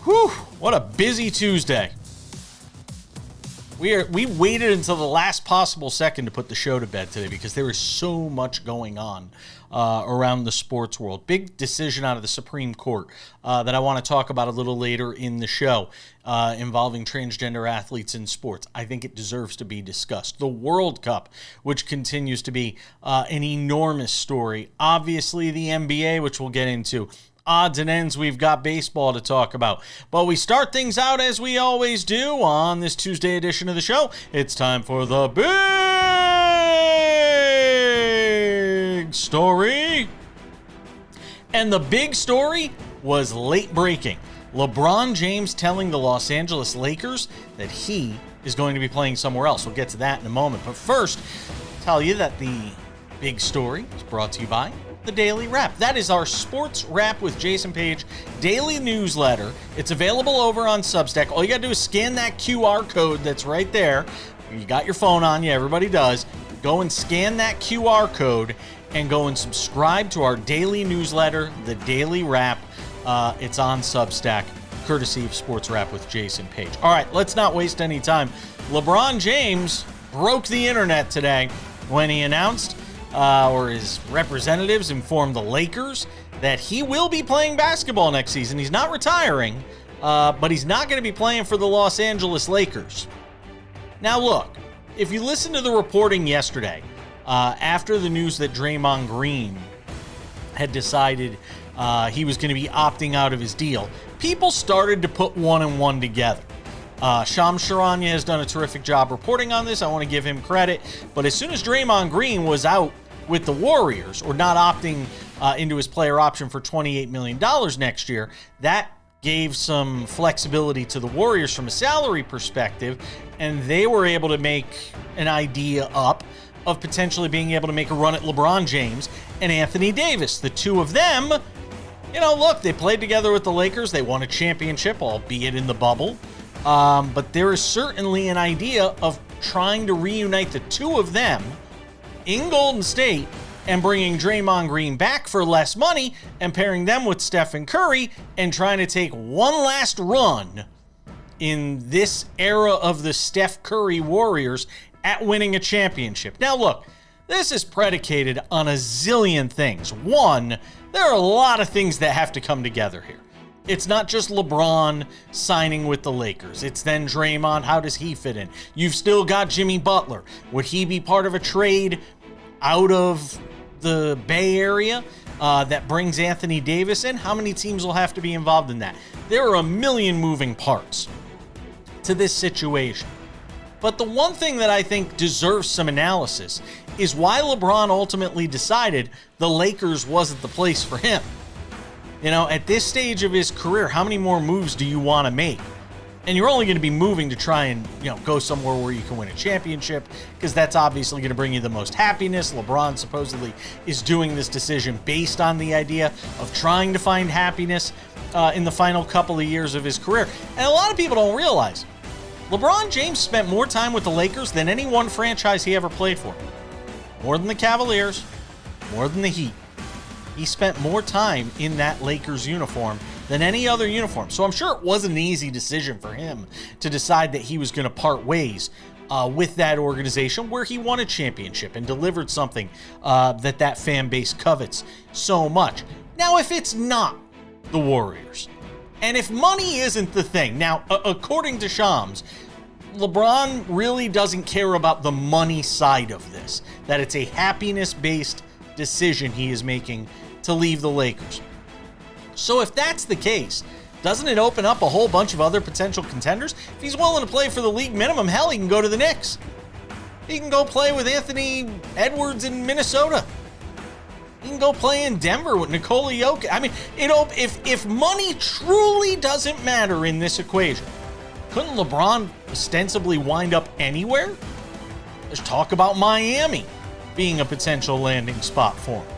Whew, what a busy Tuesday. We waited until the last possible second to put the show to bed today because there is so much going on around the sports world. Big decision out of the Supreme Court that I want to talk about a little later in the show involving transgender athletes in sports. I think it deserves to be discussed. The World Cup, which continues to be an enormous story. Obviously, the NBA, which we'll get into. Odds and ends, we've got baseball to talk about. But we start things out as we always do on this Tuesday edition of the show. It's time for the big story. And the big story was late breaking. LeBron James telling the Los Angeles Lakers that he is going to be playing somewhere else. We'll get to that in a moment. But first, tell you that the big story is brought to you by The Daily Wrap. That is our Sports Wrap with Jason Page daily newsletter. It's available over on Substack. All you got to do is scan that QR code that's right there. You got your phone on you, everybody does. Go and scan that QR code and go and subscribe to our daily newsletter, The Daily Wrap. It's on Substack, courtesy of Sports Wrap with Jason Page. All right, let's not waste any time. LeBron James broke the internet today when he announced or his representatives informed the Lakers that he will be playing basketball next season. He's not retiring, but he's not going to be playing for the Los Angeles Lakers. Now, look, if you listen to the reporting yesterday, after the news that Draymond Green had decided he was going to be opting out of his deal, people started to put one and one together. Shams Charania has done a terrific job reporting on this. I want to give him credit. But as soon as Draymond Green was out with the Warriors, or not opting into his player option for $28 million next year, that gave some flexibility to the Warriors from a salary perspective, and they were able to make an idea up of potentially being able to make a run at LeBron James and Anthony Davis. The two of them, look, they played together with the Lakers. They won a championship, albeit in the bubble. But there is certainly an idea of trying to reunite the two of them in Golden State and bringing Draymond Green back for less money and pairing them with Stephen Curry and trying to take one last run in this era of the Steph Curry Warriors at winning a championship. Now, look, this is predicated on a zillion things. One, there are a lot of things that have to come together here. It's not just LeBron signing with the Lakers. It's then Draymond. How does he fit in? You've still got Jimmy Butler. Would he be part of a trade out of the Bay Area that brings Anthony Davis in? How many teams will have to be involved in that? There are a million moving parts to this situation. But the one thing that I think deserves some analysis is why LeBron ultimately decided the Lakers wasn't the place for him. At this stage of his career, how many more moves do you want to make? And you're only going to be moving to try and, go somewhere where you can win a championship, because that's obviously going to bring you the most happiness. LeBron supposedly is doing this decision based on the idea of trying to find happiness in the final couple of years of his career. And a lot of people don't realize LeBron James spent more time with the Lakers than any one franchise he ever played for. More than the Cavaliers, more than the Heat. He spent more time in that Lakers uniform than any other uniform. So I'm sure it wasn't an easy decision for him to decide that he was going to part ways with that organization where he won a championship and delivered something that fan base covets so much. Now, if it's not the Warriors, and if money isn't the thing, now, according to Shams, LeBron really doesn't care about the money side of this, that it's a happiness-based decision he is making to leave the Lakers. So if that's the case, doesn't it open up a whole bunch of other potential contenders? If he's willing to play for the league minimum, hell, he can go to the Knicks. He can go play with Anthony Edwards in Minnesota. He can go play in Denver with Nikola Jokic. I mean, if money truly doesn't matter in this equation, couldn't LeBron ostensibly wind up anywhere? There's talk about Miami being a potential landing spot for him.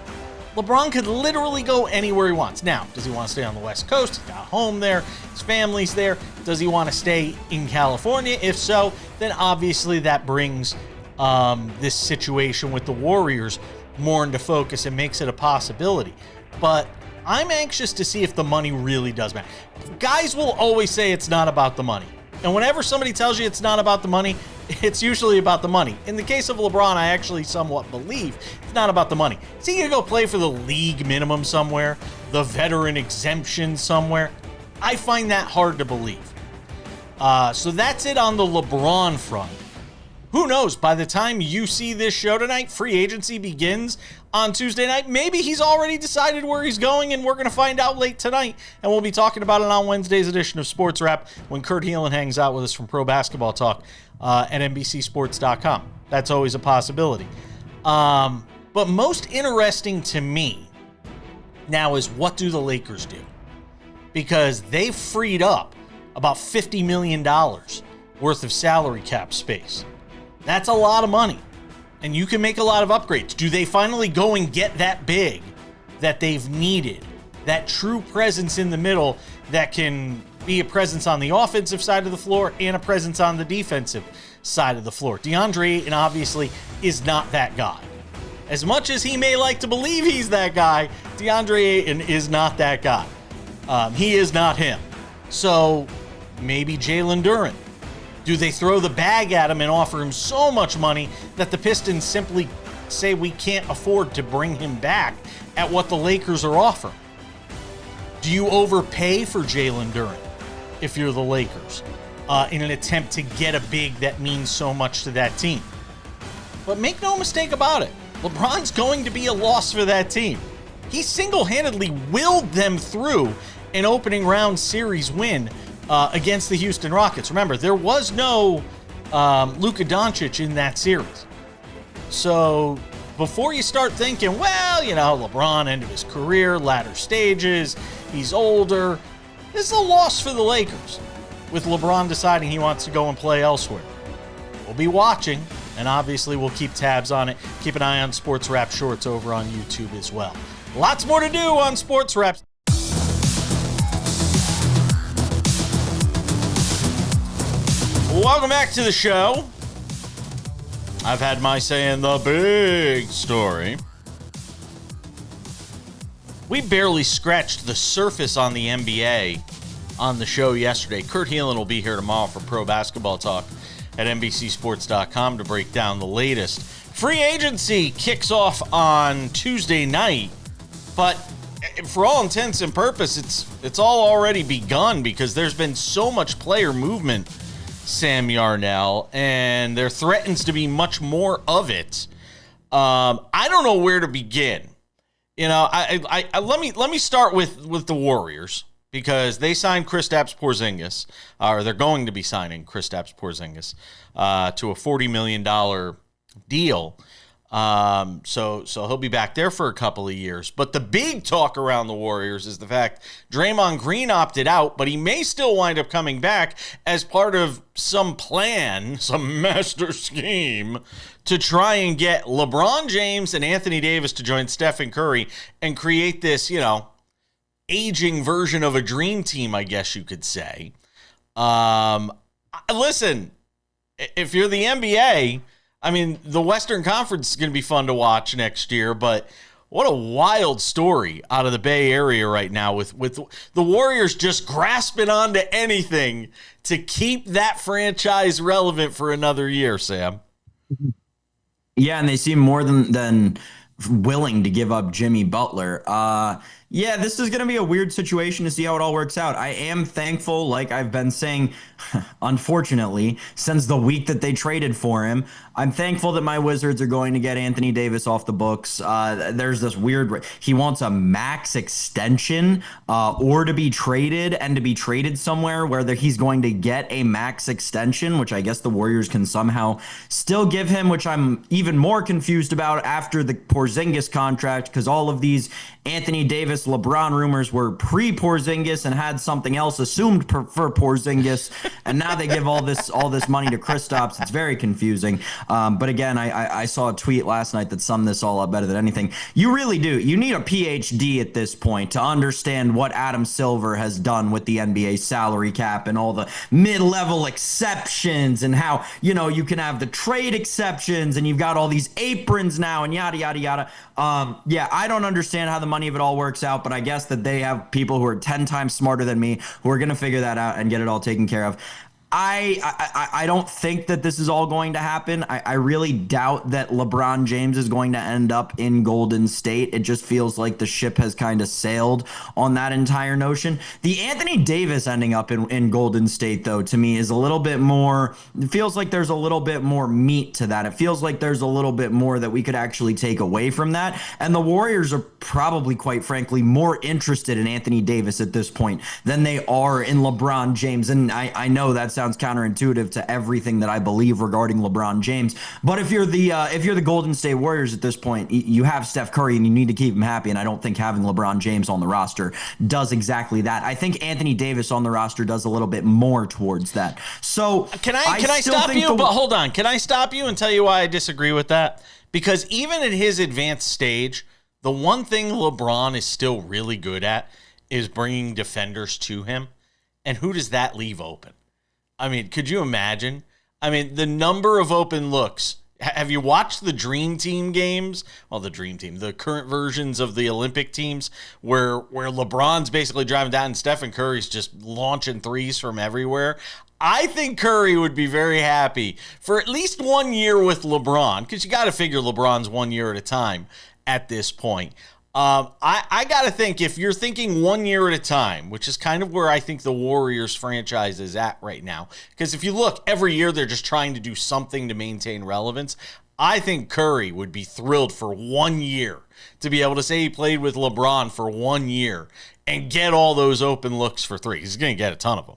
LeBron could literally go anywhere he wants. Now, does he want to stay on the West Coast? He's got a home there. His family's there. Does he want to stay in California? If so, then obviously that brings this situation with the Warriors more into focus and makes it a possibility. But I'm anxious to see if the money really does matter. Guys will always say it's not about the money. And whenever somebody tells you it's not about the money, it's usually about the money. In the case of LeBron, I actually somewhat believe it's not about the money. Is he going to go play for the league minimum somewhere? The veteran exemption somewhere? I find that hard to believe. So that's it on the LeBron front. Who knows? By the time you see this show tonight, free agency begins on Tuesday night. Maybe he's already decided where he's going, and we're going to find out late tonight. And we'll be talking about it on Wednesday's edition of Sports Wrap when Kurt Heelan hangs out with us from Pro Basketball Talk at NBCSports.com. That's always a possibility. But most interesting to me now is, what do the Lakers do? Because they've freed up about $50 million worth of salary cap space. That's a lot of money, and you can make a lot of upgrades. Do they finally go and get that big that they've needed? That true presence in the middle that can be a presence on the offensive side of the floor and a presence on the defensive side of the floor. DeAndre Ayton obviously is not that guy. As much as he may like to believe he's that guy, DeAndre Ayton is not that guy. He is not him. So maybe Jalen Duren. Do they throw the bag at him and offer him so much money that the Pistons simply say we can't afford to bring him back at what the Lakers are offering? Do you overpay for Jalen Duren if you're the Lakers in an attempt to get a big that means so much to that team? But make no mistake about it, LeBron's going to be a loss for that team. He single-handedly willed them through an opening round series win against the Houston Rockets. Remember, there was no Luka Doncic in that series. So before you start thinking, well, you know, LeBron, end of his career, latter stages, he's older, this is a loss for the Lakers, with LeBron deciding he wants to go and play elsewhere. We'll be watching, and obviously we'll keep tabs on it. Keep an eye on Sports Wrap Shorts over on YouTube as well. Lots more to do on Sports Wrap. Welcome back to the show. I've had my say in the big story. We barely scratched the surface on the NBA on the show yesterday. Kurt Heelan will be here tomorrow for Pro Basketball Talk at NBCSports.com to break down the latest. Free agency kicks off on Tuesday night, but for all intents and purposes, it's all already begun because there's been so much player movement, Sam Yarnell, and there threatens to be much more of it. I don't know where to begin. You know, let me start with the Warriors, because they signed Kristaps Porzingis, or they're going to be signing Kristaps Porzingis to a $40 million deal. So he'll be back there for a couple of years. But the big talk around the Warriors is the fact Draymond Green opted out, but he may still wind up coming back as part of some plan, some master scheme to try and get LeBron James and Anthony Davis to join Stephen Curry and create this, you know, aging version of a dream team, I guess you could say. Listen, if you're the NBA, I mean, the Western Conference is going to be fun to watch next year, but what a wild story out of the Bay Area right now with the Warriors just grasping onto anything to keep that franchise relevant for another year, Sam. Yeah, and they seem more than willing to give up Jimmy Butler. Yeah, this is going to be a weird situation to see how it all works out. I am thankful, like I've been saying, unfortunately, since the week that they traded for him. I'm thankful that my Wizards are going to get Anthony Davis off the books. There's this weird, he wants a max extension or to be traded and to be traded somewhere where he's going to get a max extension, which I guess the Warriors can somehow still give him, which I'm even more confused about after the Porzingis contract, because all of these Anthony Davis, LeBron rumors were pre-Porzingis and had something else assumed for Porzingis, and now they give all this money to Kristaps. It's very confusing. But again, I saw a tweet last night that summed this all up better than anything. You really do. You need a PhD at this point to understand what Adam Silver has done with the NBA salary cap and all the mid-level exceptions, and how, you know, you can have the trade exceptions and you've got all these aprons now and yada, yada, yada. Yeah, I don't understand how the money of it all works out. out, but I guess that they have people who are 10 times smarter than me who are going to figure that out and get it all taken care of. I don't think that this is all going to happen. I really doubt that LeBron James is going to end up in Golden State. It just feels like the ship has kind of sailed on that entire notion. The Anthony Davis ending up in Golden State, though, to me is a little bit more, it feels like there's a little bit more meat to that. It feels like there's a little bit more that we could actually take away from that. And the Warriors are probably, quite frankly, more interested in Anthony Davis at this point than they are in LeBron James. And I know that sounds counterintuitive to everything that I believe regarding LeBron James, but if you're the Golden State Warriors at this point, you have Steph Curry and you need to keep him happy, and I don't think having LeBron James on the roster does exactly that. I think Anthony Davis on the roster does a little bit more towards that. So can I stop you? But hold on, can I stop you and tell you why I disagree with that? Because even at his advanced stage, the one thing LeBron is still really good at is bringing defenders to him, and who does that leave open? I mean, could you imagine? I mean, the number of open looks. Have you watched the Dream Team games? Well, the Dream Team, the current versions of the Olympic teams where LeBron's basically driving down and Stephen Curry's just launching threes from everywhere. I think Curry would be very happy for at least 1 year with LeBron, because you got to figure LeBron's 1 year at a time at this point. I got to think, if you're thinking 1 year at a time, which is kind of where I think the Warriors franchise is at right now, because if you look, every year they're just trying to do something to maintain relevance. I think Curry would be thrilled for 1 year to be able to say he played with LeBron for 1 year and get all those open looks for three. He's going to get a ton of them.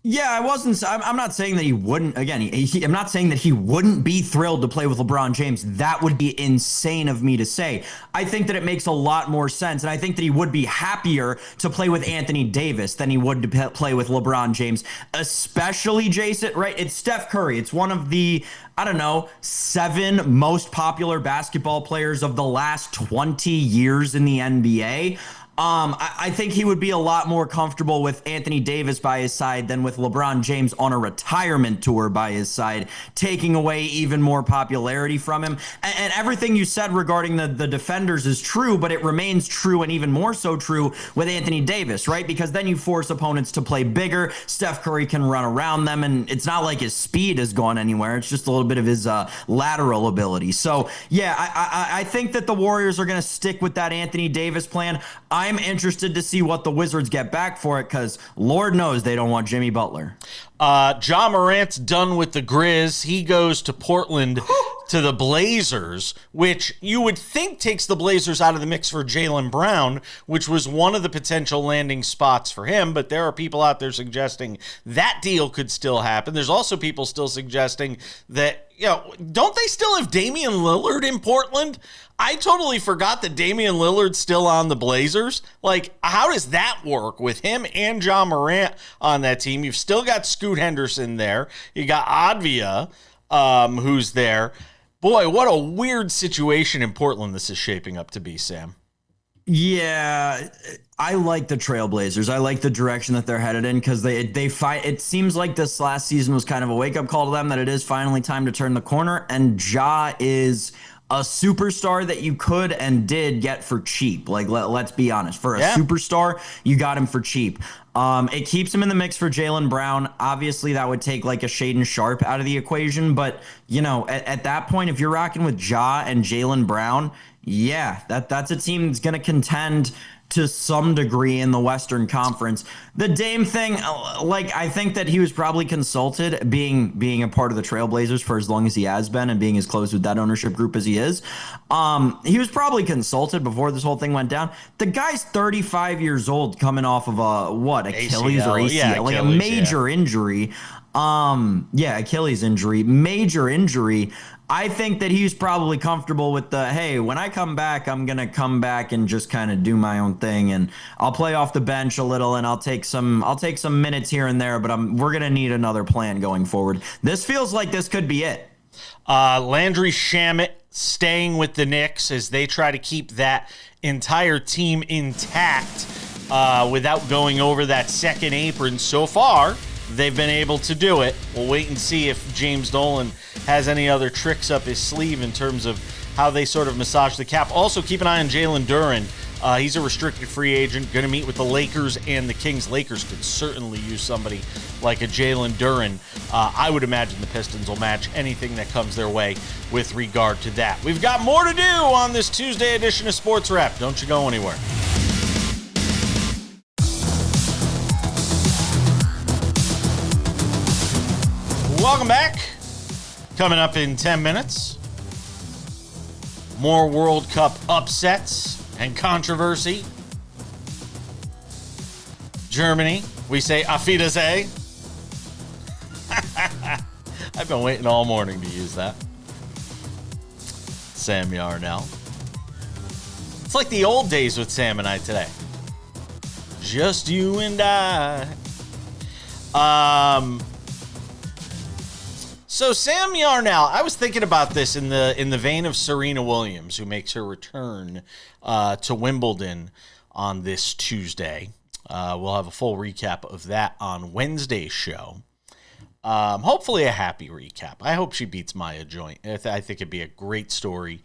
Yeah, I'm not saying that he wouldn't. Again, I'm not saying that he wouldn't be thrilled to play with LeBron James. That would be insane of me to say. I think that it makes a lot more sense, and I think that he would be happier to play with Anthony Davis than he would to play with LeBron James, especially Jason, right? It's Steph Curry. It's one of the, I don't know, 7 most popular basketball players of the last 20 years in the NBA. I think he would be a lot more comfortable with Anthony Davis by his side than with LeBron James on a retirement tour by his side, taking away even more popularity from him. And everything you said regarding the defenders is true, but it remains true and even more so true with Anthony Davis, right? Because then you force opponents to play bigger. Steph Curry can run around them, and it's not like his speed has gone anywhere. It's just a little bit of his lateral ability. So, yeah, I think that the Warriors are going to stick with that Anthony Davis plan. I'm interested to see what the Wizards get back for it, because Lord knows they don't want Jimmy Butler. Ja Morant's done with the Grizz. He goes to Portland to the Blazers, which you would think takes the Blazers out of the mix for Jaylen Brown, which was one of the potential landing spots for him. But there are people out there suggesting that deal could still happen. There's also people still suggesting that, don't they still have Damian Lillard in Portland? I totally forgot that Damian Lillard's still on the Blazers. Like, how does that work with him and Ja Morant on that team? You've still got Scoot Henderson there. You got Advia, who's there. Boy, what a weird situation in Portland this is shaping up to be, Sam. Yeah, I like the Trailblazers. I like the direction that they're headed in, because they fight. It seems like this last season was kind of a wake-up call to them that it is finally time to turn the corner, and Ja is a superstar that you could and did get for cheap. Like, let's be honest. For a superstar, you got him for cheap. It keeps him in the mix for Jaylen Brown. Obviously, that would take like a Shaedon Sharpe out of the equation. But, at that point, if you're rocking with Ja and Jaylen Brown, yeah, that's a team that's going to contend to some degree in the Western Conference. The Dame thing, I think that he was probably consulted, being a part of the Trailblazers for as long as he has been and being as close with that ownership group as he is. He was probably consulted before this whole thing went down. The guy's 35 years old, coming off of Achilles or ACL, Achilles, a major injury. Achilles injury, major injury. I think that he's probably comfortable with hey, when I come back, I'm going to come back and just kind of do my own thing, and I'll play off the bench a little, and I'll take some minutes here and there, but we're going to need another plan going forward. This feels like this could be it. Landry Shamet staying with the Knicks as they try to keep that entire team intact without going over that second apron. So far, they've been able to do it. We'll wait and see if James Dolan has any other tricks up his sleeve in terms of how they sort of massage the cap. Also, keep an eye on Jalen Duren. He's a restricted free agent, going to meet with the Lakers and the Kings. Lakers could certainly use somebody like a Jalen Duren. I would imagine the Pistons will match anything that comes their way with regard to that. We've got more to do on this Tuesday edition of Sports Wrap. Don't you go anywhere. Welcome back. Coming up in 10 minutes, more World Cup upsets and controversy. Germany, we say Auf Wiedersehen. I've been waiting all morning to use that. Sam Yarnell. It's like the old days with Sam and I today. Just you and I. So Sam Yarnell, I was thinking about this in the vein of Serena Williams, who makes her return to Wimbledon on this Tuesday. We'll have a full recap of that on Wednesday's show. Hopefully a happy recap. I hope she beats Maya Joint. I think it'd be a great story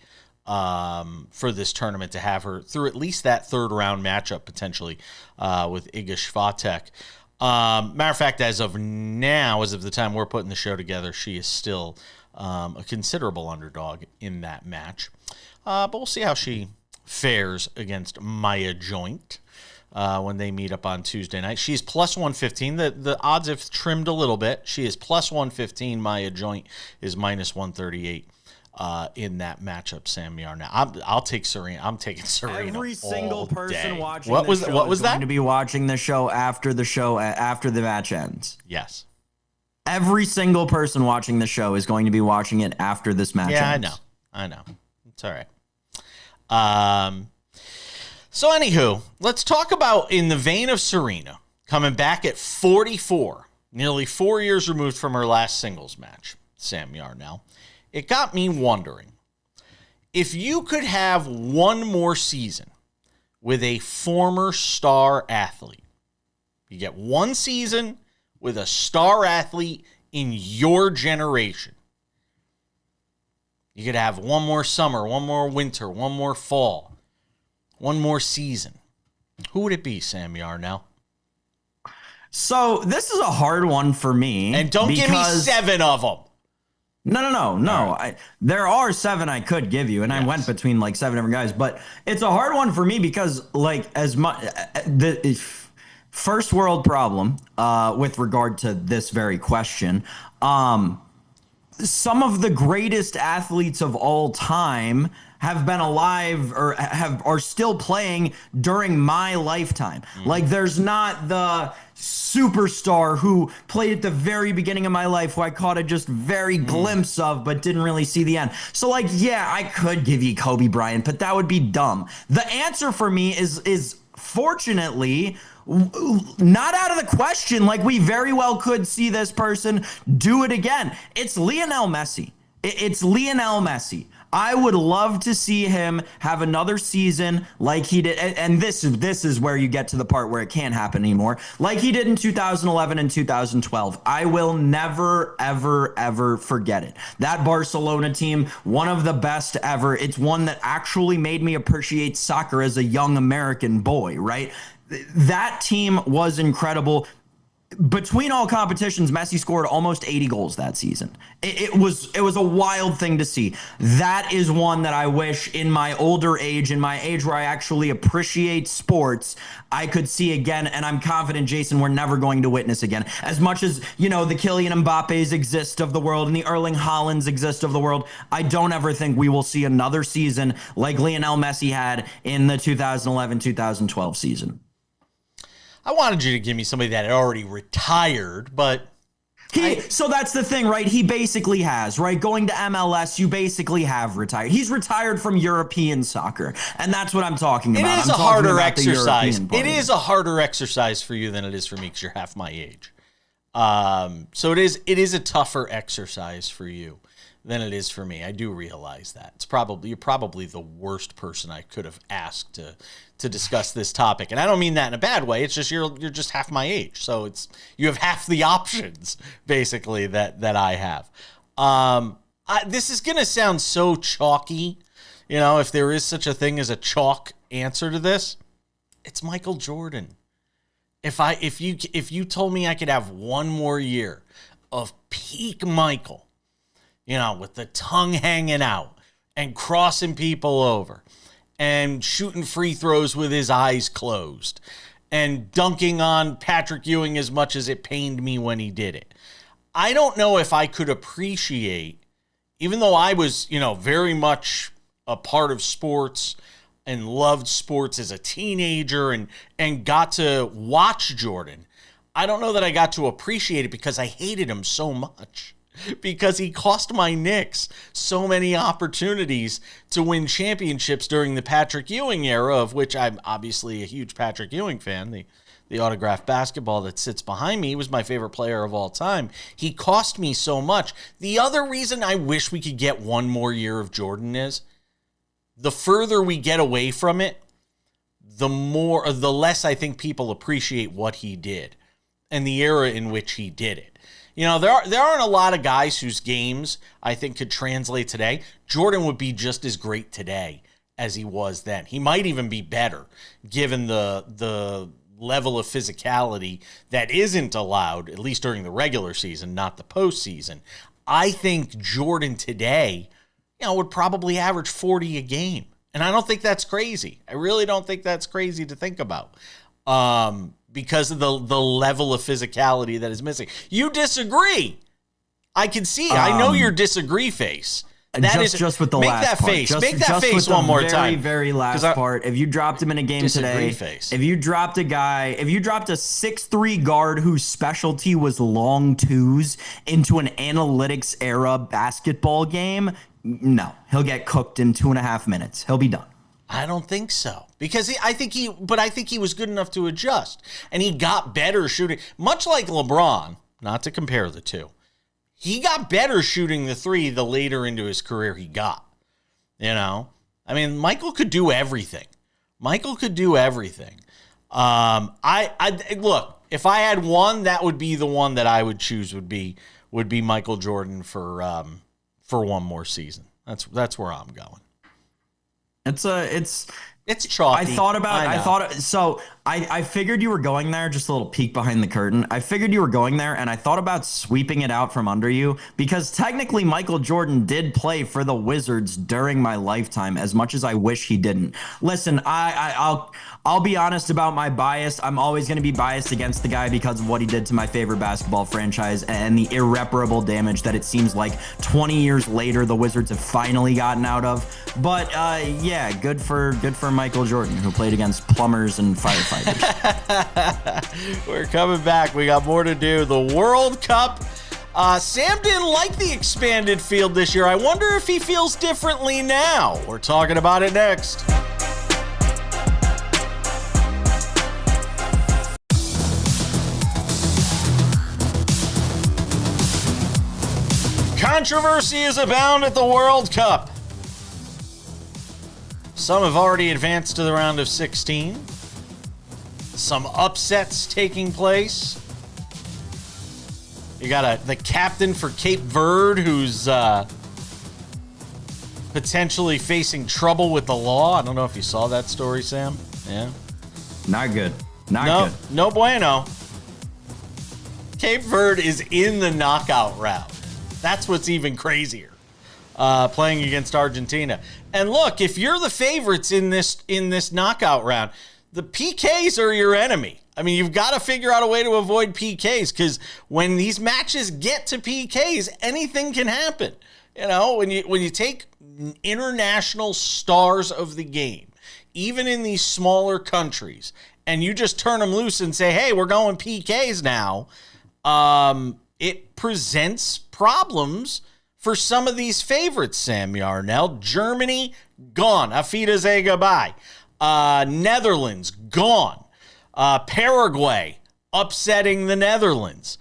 for this tournament to have her through at least that third round matchup potentially with Iga Swiatek. Matter of fact, as of now, as of the time we're putting the show together, she is still a considerable underdog in that match. But we'll see how she fares against Maya Joint when they meet up on Tuesday night. She's plus 115. The odds have trimmed a little bit. She is plus 115. Maya Joint is minus 138. In that matchup, Sam Yarnell. I'll take Serena. I'm taking Serena. Every single person day. watching what was is that? going to be watching the show after the match ends. Yes. Every single person watching the show is going to be watching it after this match ends. I know. It's all right. So anywho, let's talk about, in the vein of Serena, coming back at 44, nearly 4 years removed from her last singles match, Sam Yarnell. It got me wondering, if you could have one more season with a former star athlete, you get one season with a star athlete in your generation. You could have one more summer, one more winter, one more fall, one more season. Who would it be, Sam Yarnell? So this is a hard one for me. And don't give me 7 of them. No. Right. There are 7 I could give you, and yes. I went between like 7 different guys, but it's a hard one for me because, like, as much the first world problem with regard to this very question. Some of the greatest athletes of all time have been alive or are still playing during my lifetime. Like, there's not the superstar who played at the very beginning of my life who I caught a just very glimpse of but didn't really see the end. So, like, yeah, I could give you Kobe Bryant, but that would be dumb. The answer for me is fortunately not out of the question. Like, we very well could see this person do it again. It's Lionel Messi. It's Lionel Messi. I would love to see him have another season like he did. And this is where you get to the part where it can't happen anymore. Like he did in 2011 and 2012. I will never, ever, ever forget it. That Barcelona team, one of the best ever. It's one that actually made me appreciate soccer as a young American boy, right? That team was incredible. Between all competitions, Messi scored almost 80 goals that season. It was a wild thing to see. That is one that I wish in my older age, in my age where I actually appreciate sports, I could see again. And I'm confident, Jason, we're never going to witness again. As much as, you know, the Kylian Mbappes exist of the world and the Erling Haalands exist of the world, I don't ever think we will see another season like Lionel Messi had in the 2011-2012 season. I wanted you to give me somebody that had already retired, but... So that's the thing, right? He basically has, right? Going to MLS, you basically have retired. He's retired from European soccer, and that's what I'm talking about. It is a harder exercise. It is a harder exercise for you than it is for me because you're half my age. So it is a tougher exercise for you than it is for me. I do realize that. You're probably the worst person I could have asked to discuss this topic. And I don't mean that in a bad way. It's just you're just half my age. So you have half the options basically that I have. This is going to sound so chalky if there is such a thing as a chalk answer to this, it's Michael Jordan. If you told me I could have one more year of peak Michael, with the tongue hanging out and crossing people over and shooting free throws with his eyes closed and dunking on Patrick Ewing as much as it pained me when he did it, I don't know if I could appreciate, even though I was, very much a part of sports and loved sports as a teenager and got to watch Jordan, I don't know that I got to appreciate it because I hated him so much, because he cost my Knicks so many opportunities to win championships during the Patrick Ewing era, of which I'm obviously a huge Patrick Ewing fan. The autographed basketball that sits behind me, he was my favorite player of all time. He cost me so much. The other reason I wish we could get one more year of Jordan is the further we get away from it, the less I think people appreciate what he did and the era in which he did it. There aren't a lot of guys whose games I think could translate today. Jordan would be just as great today as he was then. He might even be better, given the level of physicality that isn't allowed, at least during the regular season, not the postseason. I think Jordan today, would probably average 40 a game. And I don't think that's crazy. I really don't think that's crazy to think about. Because of the level of physicality that is missing. You disagree. I can see. I know your disagree face. Just with the last part. Make that face one more time. Very last part. If you dropped him in a game today, if you dropped a 6'3" guard whose specialty was long twos into an analytics era basketball game, no, he'll get cooked in 2.5 minutes. He'll be done. I don't think so, because I think he was good enough to adjust, and he got better shooting, much like LeBron. Not to compare the two, he got better shooting the three the later into his career he got. Michael could do everything. I look, if I had one, that would be the one that I would choose. Would be Michael Jordan for one more season. That's where I'm going. It's chalky. I figured you were going there, just a little peek behind the curtain. I figured you were going there, and I thought about sweeping it out from under you, because technically Michael Jordan did play for the Wizards during my lifetime, as much as I wish he didn't. Listen, I'll be honest about my bias. I'm always going to be biased against the guy because of what he did to my favorite basketball franchise and the irreparable damage that it seems like 20 years later the Wizards have finally gotten out of. But yeah, good for Michael Jordan, who played against plumbers and firefighters. We're coming back. We got more to do. The World Cup. Sam didn't like the expanded field this year. I wonder if he feels differently now. We're talking about it next. Controversy is abound at the World Cup. Some have already advanced to the round of 16. Some upsets taking place. You got the captain for Cape Verde who's potentially facing trouble with the law. I don't know if you saw that story, Sam. Yeah. Not good. Not good. No bueno. Cape Verde is in the knockout round. That's what's even crazier. Playing against Argentina. And look, if you're the favorites in this knockout round, the PKs are your enemy. I mean, you've got to figure out a way to avoid PKs, because when these matches get to PKs, anything can happen. When you take international stars of the game, even in these smaller countries, and you just turn them loose and say, hey, we're going PKs now, it presents problems for some of these favorites, Sam Yarnell. Germany, gone. Auf Wiedersehen, goodbye. Netherlands, gone. Paraguay, upsetting the Netherlands.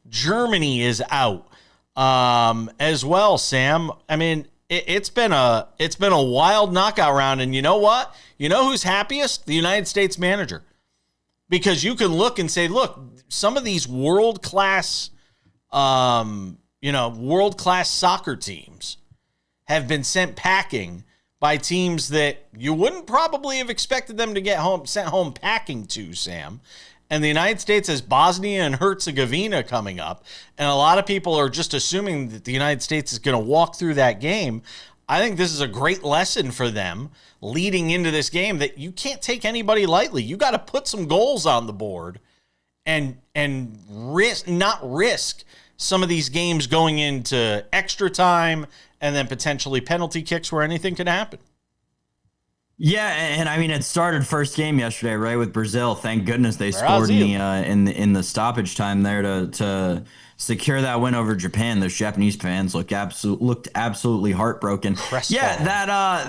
Germany is out as well, Sam. I mean, it's been a wild knockout round, and you know what? You know who's happiest? The United States manager. Because you can look and say, look, some of these world-class soccer teams have been sent packing by teams that you wouldn't probably have expected them to get sent home packing to, Sam. And the United States has Bosnia and Herzegovina coming up. And a lot of people are just assuming that the United States is going to walk through that game. I think this is a great lesson for them leading into this game that you can't take anybody lightly. You got to put some goals on the board and not risk some of these games going into extra time and then potentially penalty kicks where anything can happen. Yeah, and I mean, it started first game yesterday, right, with Brazil. Thank goodness they scored in the stoppage time there to secure that win over Japan. Those Japanese fans looked absolutely heartbroken. Yeah,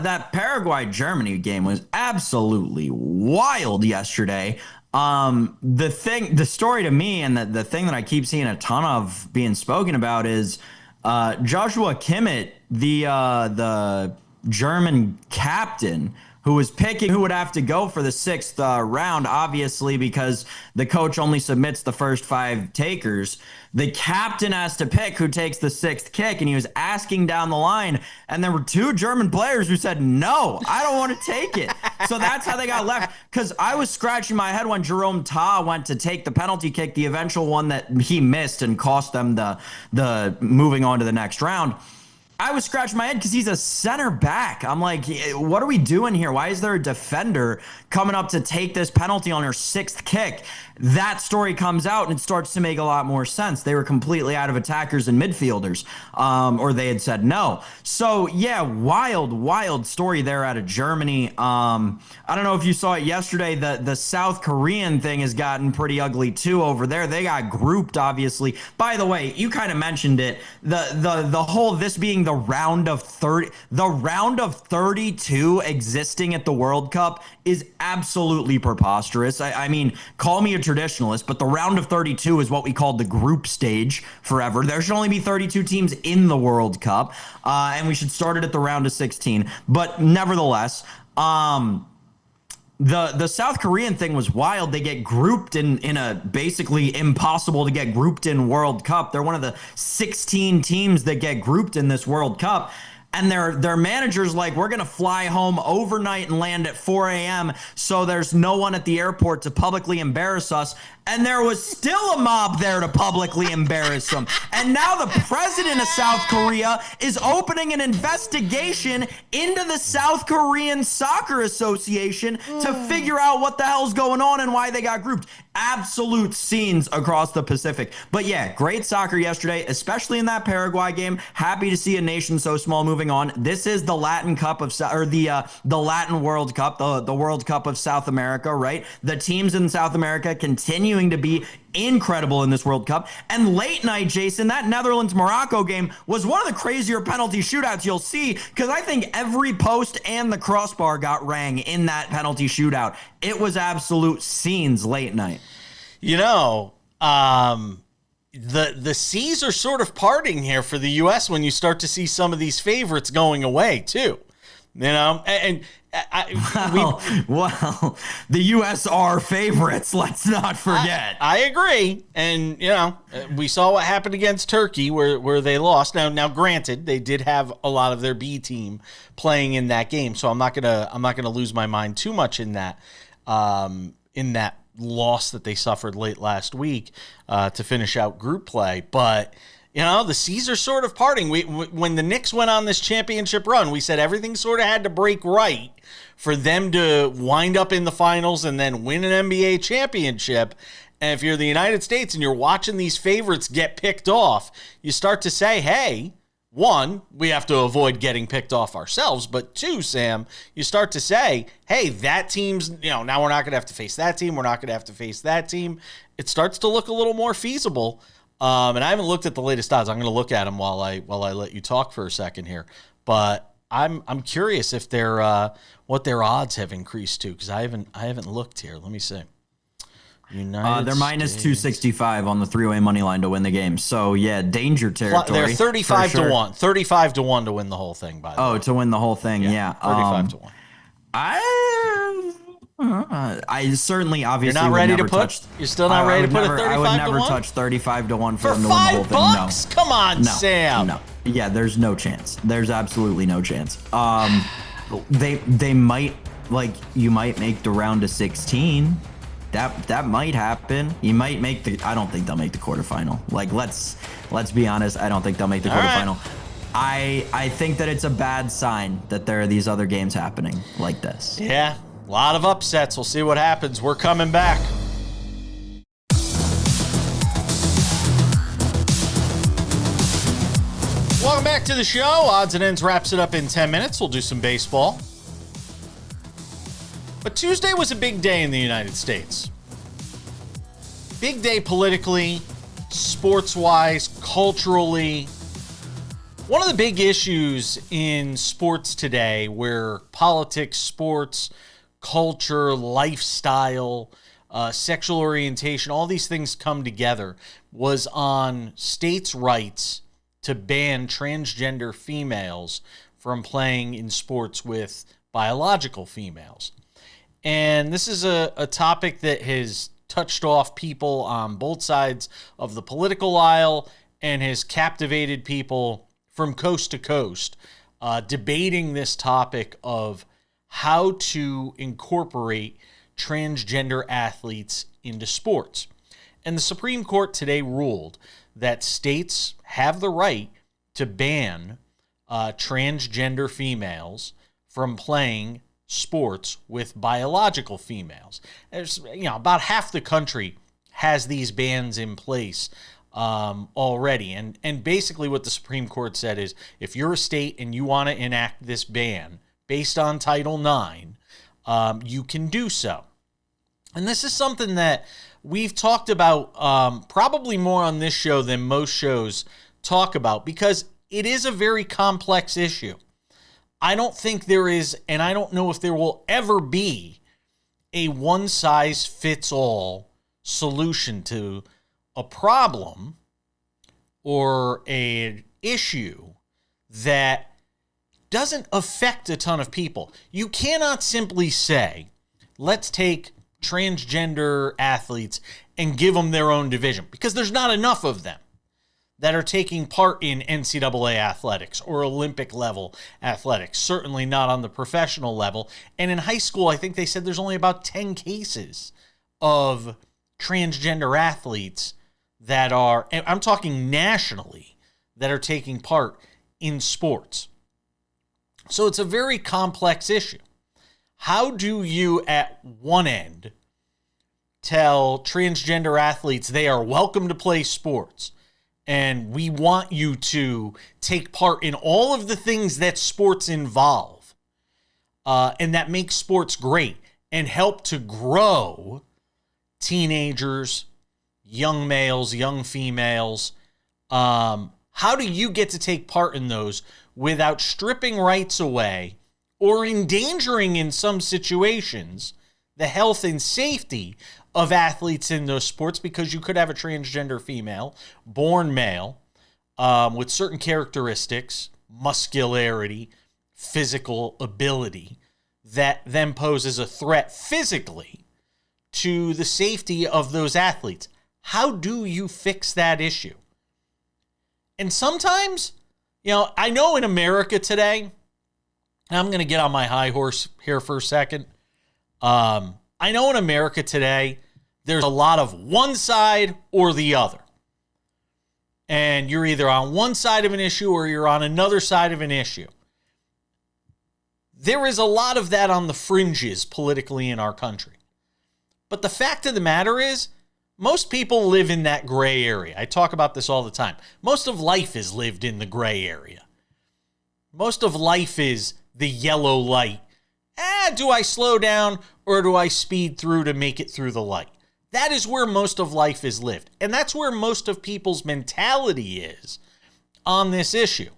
that Paraguay-Germany game was absolutely wild yesterday. The story to me, and the thing that I keep seeing a ton of being spoken about is Joshua Kimmich, the German captain, who was picking who would have to go for the sixth round, obviously, because the coach only submits the first 5 takers. The captain has to pick who takes the 6th kick, and he was asking down the line, and there were 2 German players who said, no, I don't want to take it. So that's how they got left, because I was scratching my head when Jerome Ta went to take the penalty kick, the eventual one that he missed and cost them the moving on to the next round. I was scratching my head because he's a center back. I'm like, what are we doing here? Why is there a defender coming up to take this penalty on her 6th kick? That story comes out and it starts to make a lot more sense. They were completely out of attackers and midfielders, or they had said no. So yeah, wild story there out of Germany. I don't know if you saw it yesterday. The South Korean thing has gotten pretty ugly too over there. They got grouped, obviously. By the way, you kind of mentioned it. The whole this being the round of 32 existing at the World Cup is absolutely preposterous. I mean, call me a traditionalist, but the round of 32 is what we called the group stage forever. There should only be 32 teams in the World Cup, and we should start it at the round of 16. But nevertheless, the South Korean thing was wild. They get grouped in a basically impossible to get grouped in World Cup. They're one of the 16 teams that get grouped in this World Cup. And their manager's like, we're going to fly home overnight and land at 4 a.m. so there's no one at the airport to publicly embarrass us. And there was still a mob there to publicly embarrass them. And now the president of South Korea is opening an investigation into the South Korean Soccer Association to figure out what the hell's going on and why they got grouped. Absolute scenes across the Pacific. But yeah, great soccer yesterday, especially in that Paraguay game. Happy to see a nation so small moving on. This is the Latin Cup of the Latin World Cup, the World Cup of South America, right? The teams in South America continuing to be incredible in this World Cup. And late night, Jason, that Netherlands-Morocco game was one of the crazier penalty shootouts you'll see, because I think every post and the crossbar got rang in that penalty shootout. It was absolute scenes late night. You know, the seas are sort of parting here for the U.S. when you start to see some of these favorites going away, too. You know, well, the U.S. are favorites. Let's not forget. I agree, and you know, we saw what happened against Turkey, where they lost. Now, granted, they did have a lot of their B team playing in that game, so I'm not gonna lose my mind too much in that loss that they suffered late last week to finish out group play, but. You know, the seas are sort of parting. When the Knicks went on this championship run, we said everything sort of had to break right for them to wind up in the finals and then win an NBA championship. And if you're the United States and you're watching these favorites get picked off, you start to say, hey, one, we have to avoid getting picked off ourselves. But two, Sam, you start to say, hey, that team's, you know, now we're not going to have to face that team. We're not going to have to face that team. It starts to look a little more feasible. And I haven't looked at the latest odds. I'm going to look at them while I let you talk for a second here. But I'm curious if what their odds have increased to, because I haven't looked here. Let me see. They're minus 265 on the three-way money line to win the game. So yeah, danger territory. They're 35 to 1. 35 to 1 to win the whole thing. By the way. Oh, to win the whole thing, yeah. 35 to 1. I certainly, obviously, you're not ready to put. You're still not ready to put a 35 to 1. I would never touch 35 to 1 for them to win the whole thing. $5? No. Come on, no, Sam. No. Yeah, there's no chance. There's absolutely no chance. They might, like, you might make the round of 16. That might happen. You might make I don't think they'll make the quarterfinal. Like, let's be honest. I don't think they'll make the quarterfinal. Right. I think that it's a bad sign that there are these other games happening like this. Yeah, a lot of upsets. We'll see what happens. We're coming back. Welcome back to the show. Odds and Ends wraps it up in 10 minutes. We'll do some baseball. But Tuesday was a big day in the United States. Big day politically, sports-wise, culturally. One of the big issues in sports today, where politics, sports, culture, lifestyle, sexual orientation, all these things come together, was on states' rights to ban transgender females from playing in sports with biological females. And this is a topic that has touched off people on both sides of the political aisle and has captivated people from coast to coast, debating this topic of how to incorporate transgender athletes into sports. And the Supreme Court today ruled that states have the right to ban transgender females from playing sports with biological females. There's, about half the country has these bans in place already. And basically what the Supreme Court said is, if you're a state and you want to enact this ban based on Title IX, you can do so. And this is something that we've talked about probably more on this show than most shows talk about, because it is a very complex issue. I don't think there is, and I don't know if there will ever be, a one-size-fits-all solution to a problem or an issue that doesn't affect a ton of people. You cannot simply say, let's take transgender athletes and give them their own division, because there's not enough of them that are taking part in NCAA athletics or Olympic level athletics, certainly not on the professional level. And in high school, I think they said there's only about 10 cases of transgender athletes that are, and I'm talking nationally, that are taking part in sports. So it's a very complex issue. How do you, at one end, tell transgender athletes they are welcome to play sports, and we want you to take part in all of the things that sports involve, and that makes sports great and help to grow teenagers, young males, young females? How do you get to take part in those without stripping rights away or endangering, in some situations, the health and safety of athletes in those sports? Because you could have a transgender female, born male, with certain characteristics, muscularity, physical ability, that then poses a threat physically to the safety of those athletes. How do you fix that issue? And sometimes, I know in America today, and I'm going to get on my high horse here for a second. I know in America today, there's a lot of one side or the other. And you're either on one side of an issue or you're on another side of an issue. There is a lot of that on the fringes politically in our country. But the fact of the matter is, most people live in that gray area. I talk about this all the time. Most of life is lived in the gray area. Most of life is the yellow light. Do I slow down or do I speed through to make it through the light? That is where most of life is lived. And that's where most of people's mentality is on this issue.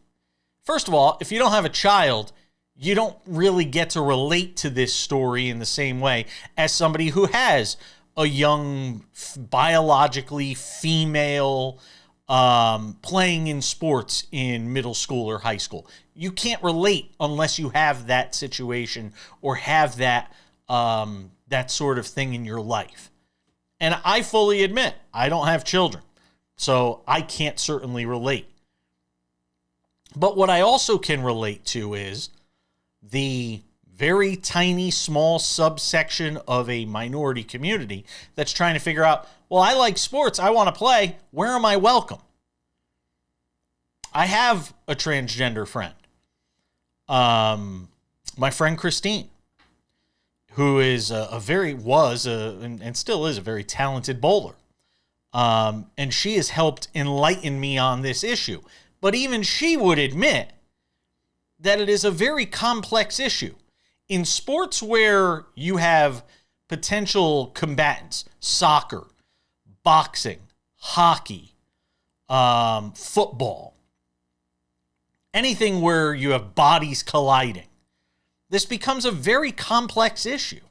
First of all, if you don't have a child, you don't really get to relate to this story in the same way as somebody who has a young, biologically female playing in sports in middle school or high school. You can't relate unless you have that situation or have that that sort of thing in your life. And I fully admit, I don't have children, so I can't certainly relate. But what I also can relate to is the very tiny, small subsection of a minority community that's trying to figure out, well, I like sports. I want to play. Where am I welcome? I have a transgender friend. My friend Christine, who is and still is a very talented bowler. And she has helped enlighten me on this issue. But even she would admit that it is a very complex issue. In sports where you have potential combatants, soccer, boxing, hockey, football, anything where you have bodies colliding, this becomes a very complex issue.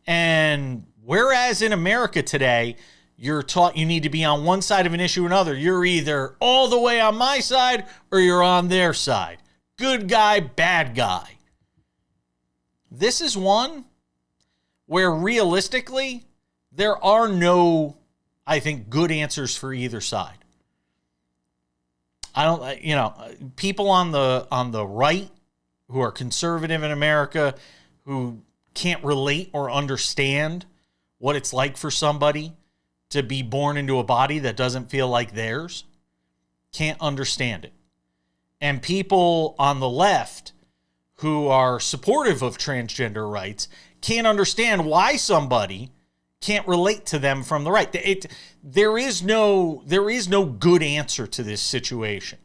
And whereas in America today, you're taught you need to be on one side of an issue or another, you're either all the way on my side or you're on their side. Good guy, bad guy. This is one where realistically, there are no, I think, good answers for either side. People on the right who are conservative in America, who can't relate or understand what it's like for somebody to be born into a body that doesn't feel like theirs, can't understand it. And people on the left who are supportive of transgender rights can't understand why somebody can't relate to them from the right. There is no good answer to this situation.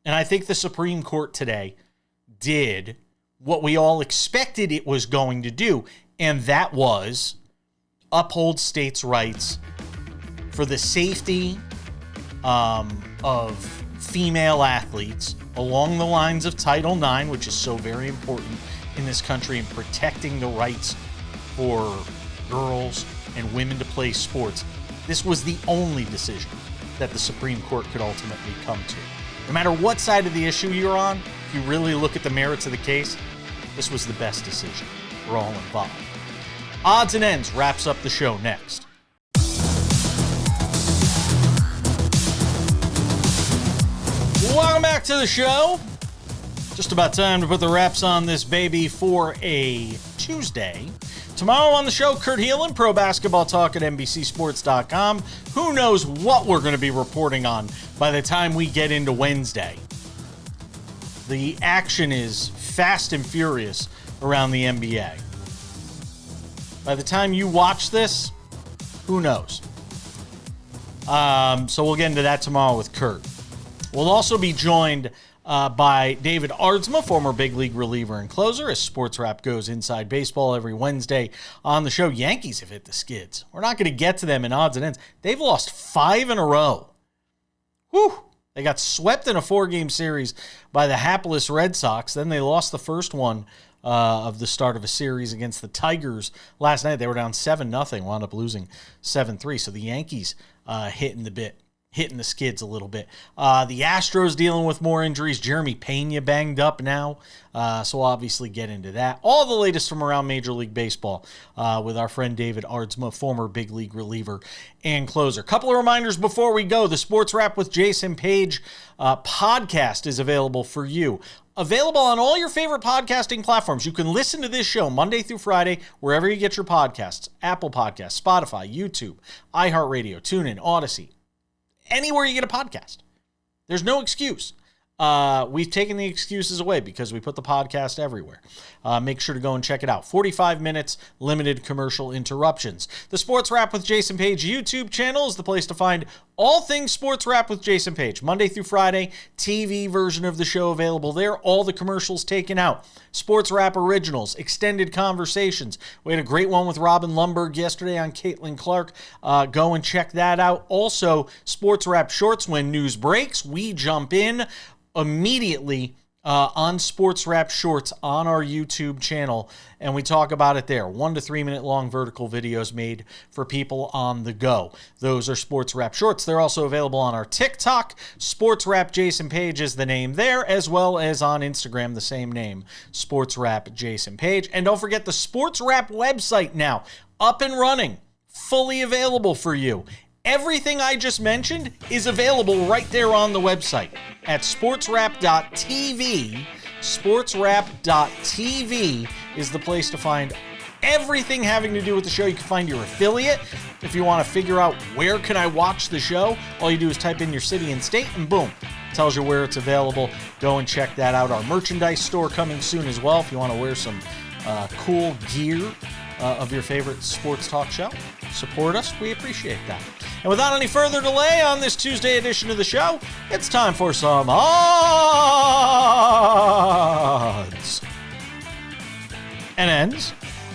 And I think the Supreme Court today did what we all expected it was going to do, and that was uphold states' rights for the safety of female athletes along the lines of Title IX, which is so very important in this country, in protecting the rights for girls and women to play sports. This was the only decision that the Supreme Court could ultimately come to. No matter what side of the issue you're on, if you really look at the merits of the case, this was the best decision for all involved. Odds and Ends wraps up the show next. Welcome back to the show. Just about time to put the wraps on this baby for a Tuesday. Tomorrow on the show, Kurt Heelan, pro basketball talk at NBCSports.com. Who knows what we're going to be reporting on by the time we get into Wednesday. The action is fast and furious around the NBA. By the time you watch this, who knows? So we'll get into that tomorrow with Kurt. We'll also be joined by David Aardsma, former big league reliever and closer, as SportsWrap goes inside baseball every Wednesday on the show. Yankees have hit the skids. We're not going to get to them in odds and ends. They've lost 5 in a row. Whew. They got swept in a 4-game series by the hapless Red Sox. Then they lost the first one of the start of a series against the Tigers last night. They were down 7-0, wound up losing 7-3. So the Yankees hitting the skids a little bit. The Astros dealing with more injuries. Jeremy Pena banged up now. So we'll obviously get into that. All the latest from around Major League Baseball with our friend David Aardsma, former big league reliever and closer. Couple of reminders before we go. The Sports Wrap with Jason Page podcast is available for you. Available on all your favorite podcasting platforms. You can listen to this show Monday through Friday, wherever you get your podcasts. Apple Podcasts, Spotify, YouTube, iHeartRadio, TuneIn, Odyssey. Anywhere you get a podcast. There's no excuse. We've taken the excuses away because we put the podcast everywhere. Make sure to go and check it out. 45 minutes, limited commercial interruptions. The Sports Wrap with Jason Page YouTube channel is the place to find all things Sports Wrap with Jason Page. Monday through Friday, TV version of the show available there. All the commercials taken out. Sports Wrap Originals, extended conversations. We had a great one with Robin Lundberg yesterday on Caitlin Clark. Go and check that out. Also, Sports Wrap Shorts. When news breaks, we jump in immediately on Sports Wrap Shorts on our YouTube channel, and we talk about it there. 1 to 3 minute long vertical videos made for people on the go. Those are Sports Wrap Shorts. They're also available on our TikTok. Sports Wrap Jason Page is the name there, as well as on Instagram, the same name, Sports Wrap Jason Page. And don't forget the Sports Wrap website now, up and running, fully available for you. Everything I just mentioned is available right there on the website at sportswrap.tv. SportsWrap.tv is the place to find everything having to do with the show. You can find your affiliate. If you want to figure out where can I watch the show, all you do is type in your city and state, and boom, tells you where it's available. Go and check that out. Our merchandise store coming soon as well. If you want to wear some cool gear of your favorite sports talk show, support us. We appreciate that. And without any further delay on this Tuesday edition of the show, it's time for some odds and ends.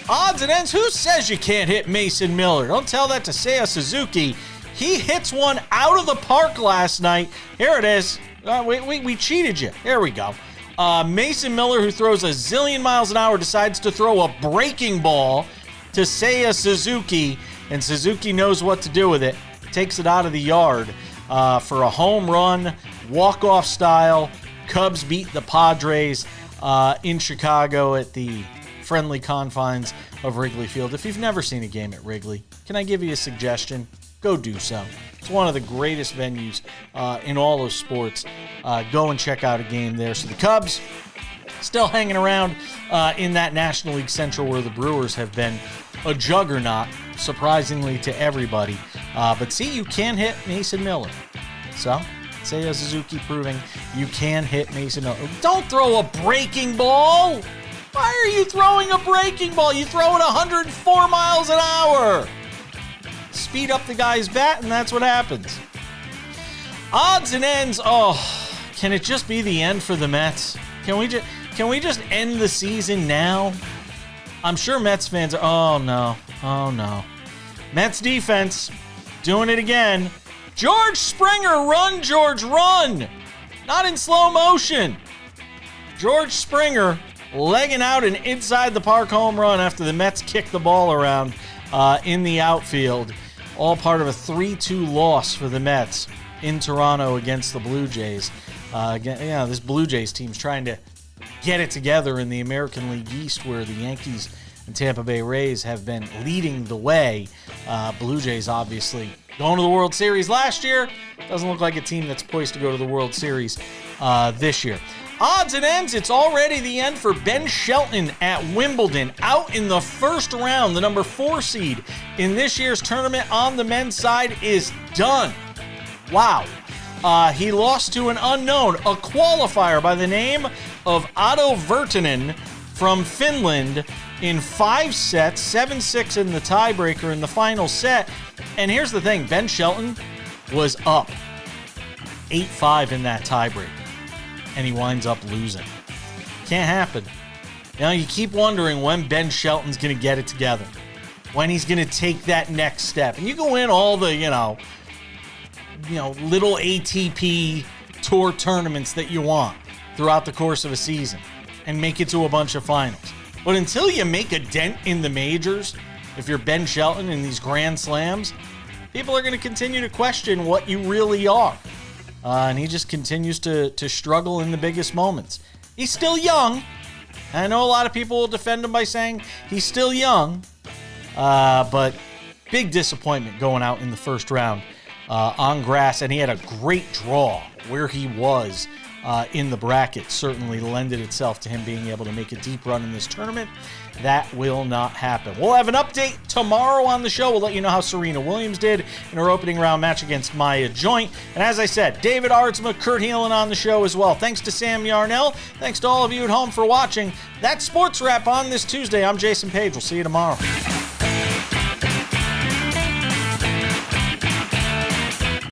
Odds and ends. Who says you can't hit Mason Miller? Don't tell that to Seiya Suzuki. He hits one out of the park last night. Here it is. We cheated you. Here we go. Mason Miller, who throws a zillion miles an hour, decides to throw a breaking ball to Seiya Suzuki, and Suzuki knows what to do with it. Takes it out of the yard for a home run, walk-off style. Cubs beat the Padres in Chicago at the friendly confines of Wrigley Field. If you've never seen a game at Wrigley, can I give you a suggestion? Go do so. It's one of the greatest venues in all of sports. Go and check out a game there. So the Cubs still hanging around in that National League Central where the Brewers have been a juggernaut, surprisingly to everybody. But see, you can hit Mason Miller. So, Seiya Suzuki proving you can hit Mason Miller. Don't throw a breaking ball! Why are you throwing a breaking ball? You throw it 104 miles an hour! Speed up the guy's bat, and that's what happens. Odds and ends. Oh, can it just be the end for the Mets? Can we just end the season now? I'm sure Mets fans are. Oh no. Mets defense doing it again. George Springer, run, George, run! Not in slow motion. George Springer legging out an inside the park home run after the Mets kicked the ball around in the outfield. All part of a 3-2 loss for the Mets in Toronto against the Blue Jays. This Blue Jays team's trying to get it together in the American League East, where the Yankees and Tampa Bay Rays have been leading the way. Blue Jays obviously going to the World Series last year. Doesn't look like a team that's poised to go to the World Series this year. Odds and ends, it's already the end for Ben Shelton at Wimbledon. Out in the first round, the number 4 seed in this year's tournament on the men's side is done. Wow. He lost to an unknown, a qualifier by the name of Otto Virtanen from Finland in 5 sets, 7-6 in the tiebreaker in the final set. And here's the thing, Ben Shelton was up 8-5 in that tiebreaker, and he winds up losing. Can't happen. You keep wondering when Ben Shelton's going to get it together, when he's going to take that next step. And you can win all the, little ATP tour tournaments that you want throughout the course of a season and make it to a bunch of finals. But until you make a dent in the majors, if you're Ben Shelton in these Grand Slams, people are going to continue to question what you really are. And he just continues to struggle in the biggest moments. He's still young. I know a lot of people will defend him by saying he's still young. But big disappointment going out in the first round on grass. And he had a great draw where he was in the bracket. Certainly lended itself to him being able to make a deep run in this tournament. That will not happen. We'll have an update tomorrow on the show. We'll let you know how Serena Williams did in her opening round match against Maya Joint. And as I said, David Ardsma, Kurt Heelan on the show as well. Thanks to Sam Yarnell. Thanks to all of you at home for watching. That's Sports Wrap on this Tuesday. I'm Jason Page. We'll see you tomorrow.